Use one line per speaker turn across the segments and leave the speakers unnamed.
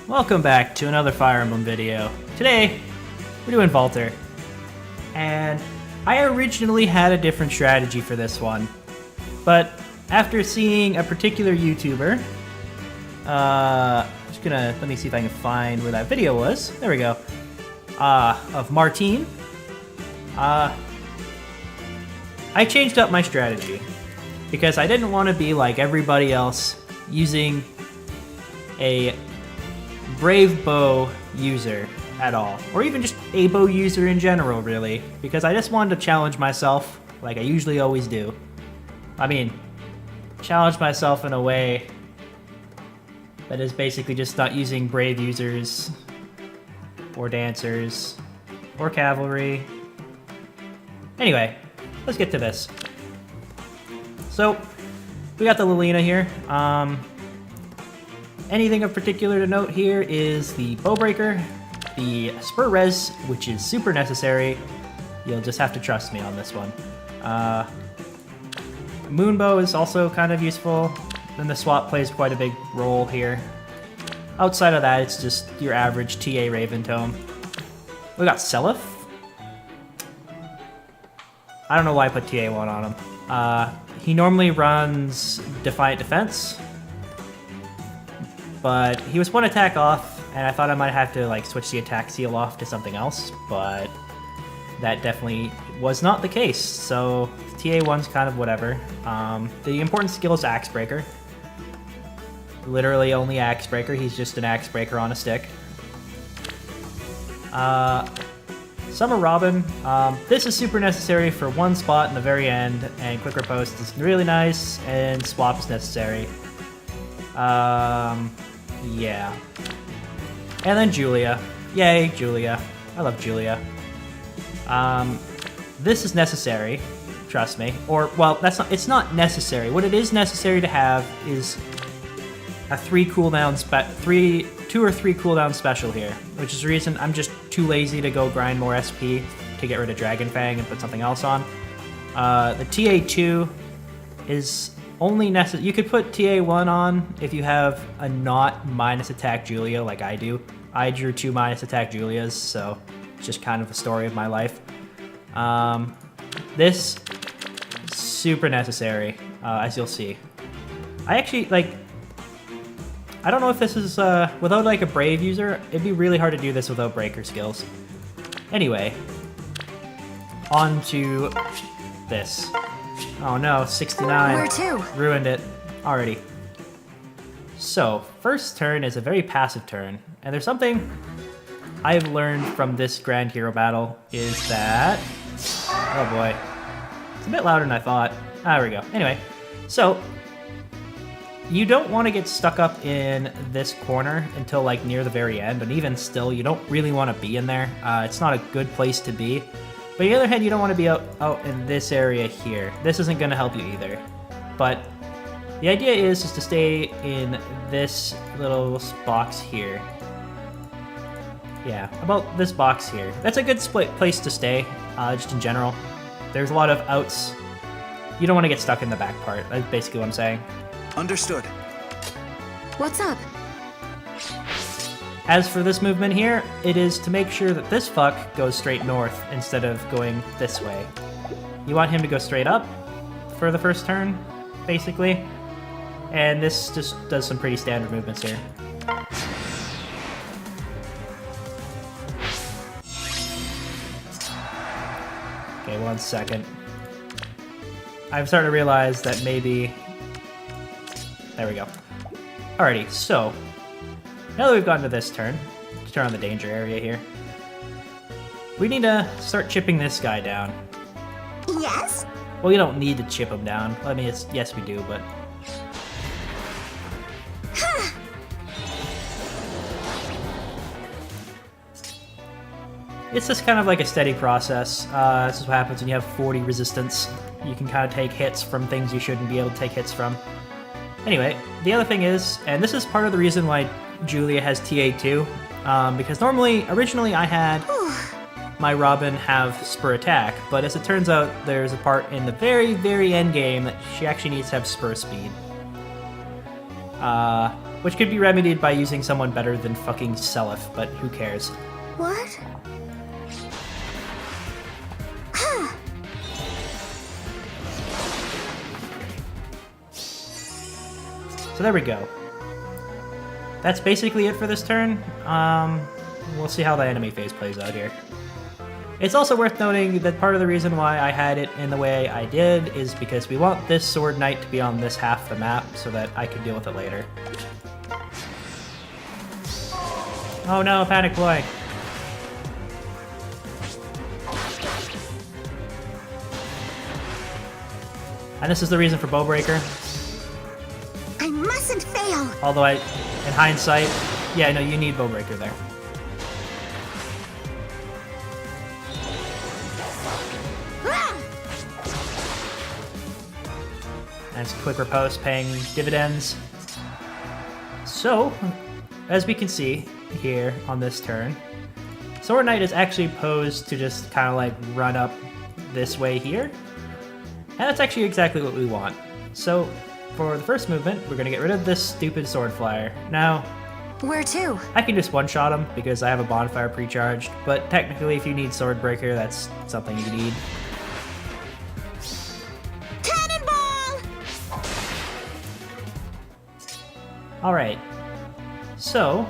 Welcome back to another Fire Emblem video. Today, we're doing Valter. And I originally had a different strategy for this one. But after seeing a particular YouTuber, let me see if I can find where that video was. There we go. Of Martine. I changed up my strategy. Because I didn't want to be like everybody else using a Brave Bow user at all, or even just a bow user in general, really, because I just wanted to challenge myself like I usually always do. I mean, challenge myself in a way that is basically just not using Brave users, or dancers, or cavalry. Anyway, let's get to this. So, we got the Lilina here. Anything of particular to note here is the Bowbreaker, the Spur Res, which is super necessary. You'll just have to trust me on this one. Moonbow is also kind of useful, and the swap plays quite a big role here. Outside of that, it's just your average TA Raven Tome. We got Seliph. I don't know why I put TA1 on him. He normally runs Defiant Defense, but he was one attack off, and I thought I might have to like switch the attack seal off to something else, but that definitely was not the case, so TA1's kind of whatever. The important skill is Axe Breaker. Literally only Axe Breaker, he's just an Axe Breaker on a stick. Summer Robin, this is super necessary for one spot in the very end, and Quick Riposte is really nice, and Swap is necessary. Yeah. And then Julia. Yay, Julia. I love Julia. This is necessary, trust me. Or, well, it's not necessary. What it is necessary to have is a 2 or 3 cooldown special here, which is the reason I'm just too lazy to go grind more SP to get rid of Dragon Fang and put something else on. The TA2 is only necessary. You could put TA1 on if you have a not minus attack Julia like I do. I drew 2 minus attack Julias, so it's just kind of the story of my life. This is super necessary, as you'll see. I actually, I don't know if this is, without like a Brave user, it'd be really hard to do this without breaker skills. Anyway, on to this. Oh no, 69.
Where to?
Ruined it already. So, first turn is a very passive turn, and there's something I've learned from this Grand Hero battle is that... Oh boy. It's a bit louder than I thought. Ah, there we go. Anyway, so you don't want to get stuck up in this corner until like near the very end, and even still, you don't really want to be in there. It's not a good place to be. But on the other hand, you don't want to be out in this area here. This isn't going to help you either. But the idea is to stay in this little box here. Yeah, about this box here. That's a good place to stay, just in general. There's a lot of outs. You don't want to get stuck in the back part. That's basically what I'm saying.
Understood.
What's up?
As for this movement here, it is to make sure that this fuck goes straight north instead of going this way. You want him to go straight up for the first turn, basically. And this just does some pretty standard movements here. Okay, 1 second. I'm starting to realize that maybe... There we go. Alrighty, so now that we've gotten to this turn, let's turn on the danger area here. We need to start chipping this guy down.
Yes?
Well, you don't need to chip him down. I mean, yes, we do, but... It's just kind of like a steady process. This is what happens when you have 40 resistance. You can kind of take hits from things you shouldn't be able to take hits from. Anyway, the other thing is, and this is part of the reason why Julia has TA2, because originally I had my Robin have Spur Attack, but as it turns out, there's a part in the very, very end game that she actually needs to have Spur Speed. which could be remedied by using someone better than fucking Seliph, but who cares?
What?
So there we go. That's basically it for this turn. We'll see how the enemy phase plays out here. It's also worth noting that part of the reason why I had it in the way I did is because we want this Sword Knight to be on this half of the map so that I can deal with it later. Oh no, Panic Boy! And this is the reason for Bowbreaker.
I mustn't fail.
Although in hindsight, yeah, no, you need Bowbreaker there. And it's quick riposte paying dividends. So, as we can see here on this turn, Sword Knight is actually posed to just kind of like run up this way here. And that's actually exactly what we want. So, for the first movement, we're going to get rid of this stupid Sword Flyer. Now,
Where to?
I can just one-shot him because I have a bonfire pre-charged, but technically if you need Swordbreaker, that's something you need.
Cannonball!
Alright, so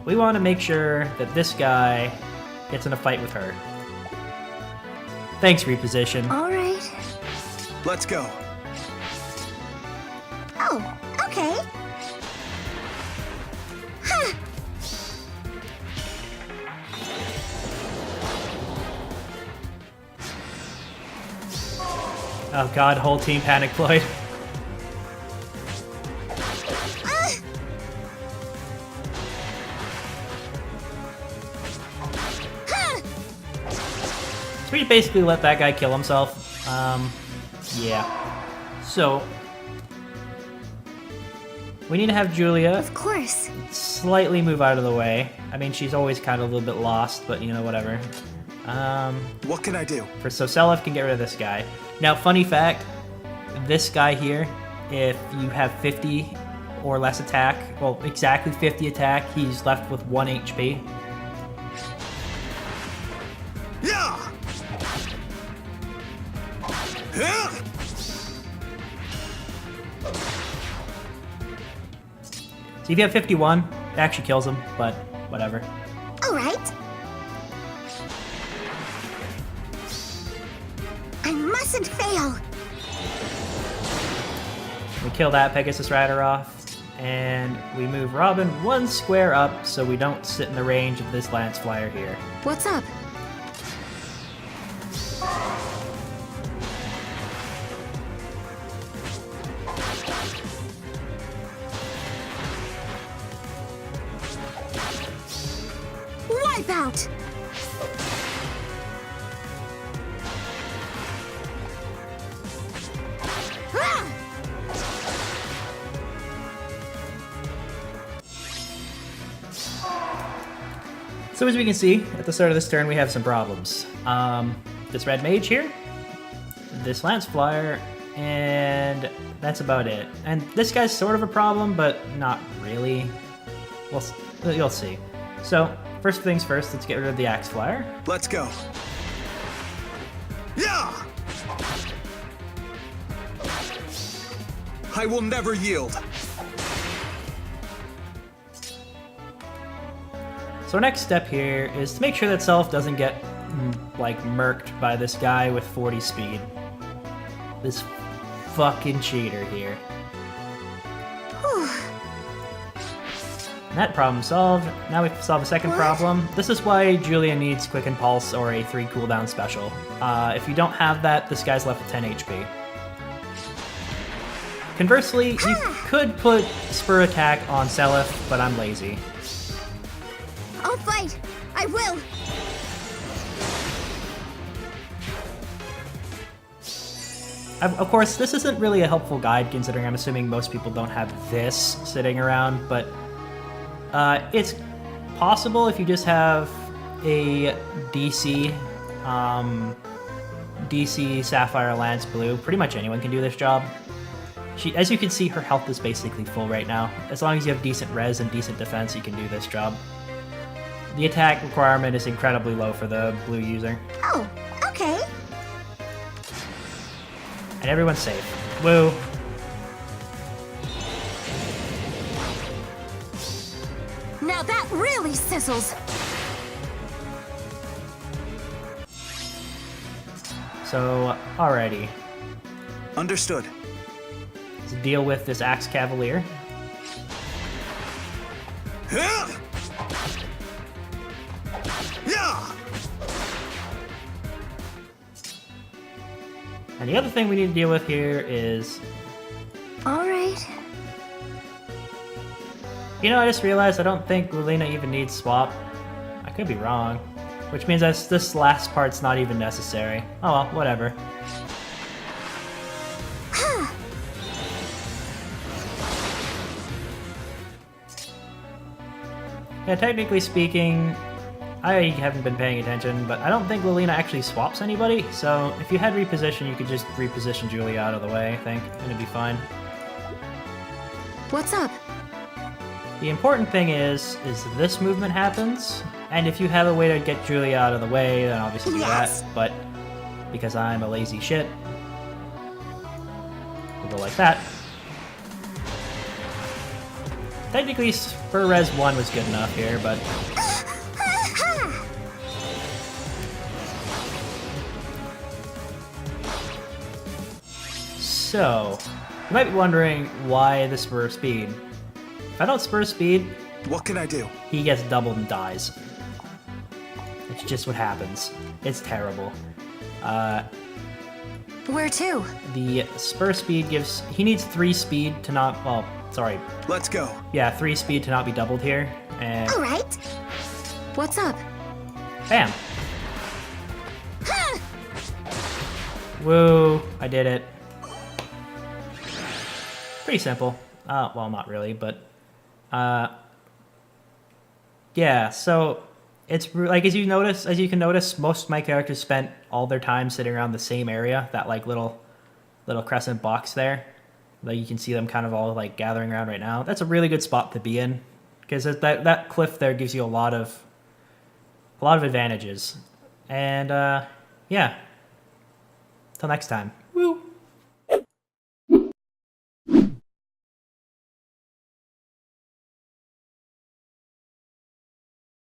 we want to make sure that this guy gets in a fight with her. Thanks, reposition.
All right.
Let's go.
Oh, okay. Huh.
Oh god, whole team panic Floyd. So we basically let that guy kill himself. Yeah. So, we need to have Julia
Of course.
slightly move out of the way. I mean, she's always kind of a little bit lost, but you know, whatever.
What can I do?
So Seliph can get rid of this guy. Now, funny fact, this guy here, if you have 50 or less attack, well, exactly 50 attack, he's left with 1 HP.
Yeah! Yeah!
So if you have 51, it actually kills him, but whatever.
All right. I mustn't fail.
We kill that Pegasus Rider off, and we move Robin 1 square up so we don't sit in the range of this Lance Flyer here.
What's up? Wipeout! Ah!
So as we can see, at the start of this turn we have some problems. This Red Mage here, this Lance Flyer, and that's about it. And this guy's sort of a problem, but not really. You'll see. So, first things first, let's get rid of the Axe Flyer.
Let's go. Yeah! I will never yield.
So our next step here is to make sure that Self doesn't get, like, murked by this guy with 40 speed. This fucking cheater here.
Whew.
That problem solved. Now we solve the second
What?
problem. This is why Julia needs Quick Impulse or a 3 cooldown special. If you don't have that, this guy's left with 10 HP. Conversely, you could put Spur Attack on Seliph, but I'm lazy.
I'll fight. I will.
Of course, this isn't really a helpful guide considering I'm assuming most people don't have this sitting around, but it's possible if you just have a DC DC Sapphire Lance Blue. Pretty much anyone can do this job. as you can see, her health is basically full right now. As long as you have decent res and decent defense, you can do this job. The attack requirement is incredibly low for the blue user.
Oh, okay.
And everyone's safe. Woo.
Now that really sizzles.
So, alrighty.
Understood.
Let's deal with this Axe Cavalier.
Huh? Yeah.
And the other thing we need to deal with here is...
All right.
You know, I just realized I don't think Lulina even needs swap. I could be wrong. Which means that this last part's not even necessary. Oh well, whatever. Yeah, technically speaking, I haven't been paying attention, but I don't think Lulina actually swaps anybody, so if you had reposition, you could just reposition Julia out of the way, I think, and it'd be fine.
What's up?
The important thing is this movement happens, and if you have a way to get Julia out of the way, then obviously do
Yes.
that, but because I'm a lazy shit, we'll go like that. Technically, Spur Res 1 was good enough here, but... So, you might be wondering why the Spur Speed. If I don't Spur Speed,
What can I do?
he gets doubled and dies. It's just what happens. It's terrible.
Where to?
The Spur Speed gives... He needs 3 speed to not... Well, sorry.
Let's go.
Yeah, 3 speed to not be doubled here. And
All right. What's up?
bam! Woo! I did it. Pretty simple. Well, not really, but... yeah, so... It's like, as you can notice, most of my characters spent all their time sitting around the same area, that like little crescent box there. Like you can see them kind of all like gathering around right now. That's a really good spot to be in, because that cliff there gives you a lot of advantages. And yeah, till next time.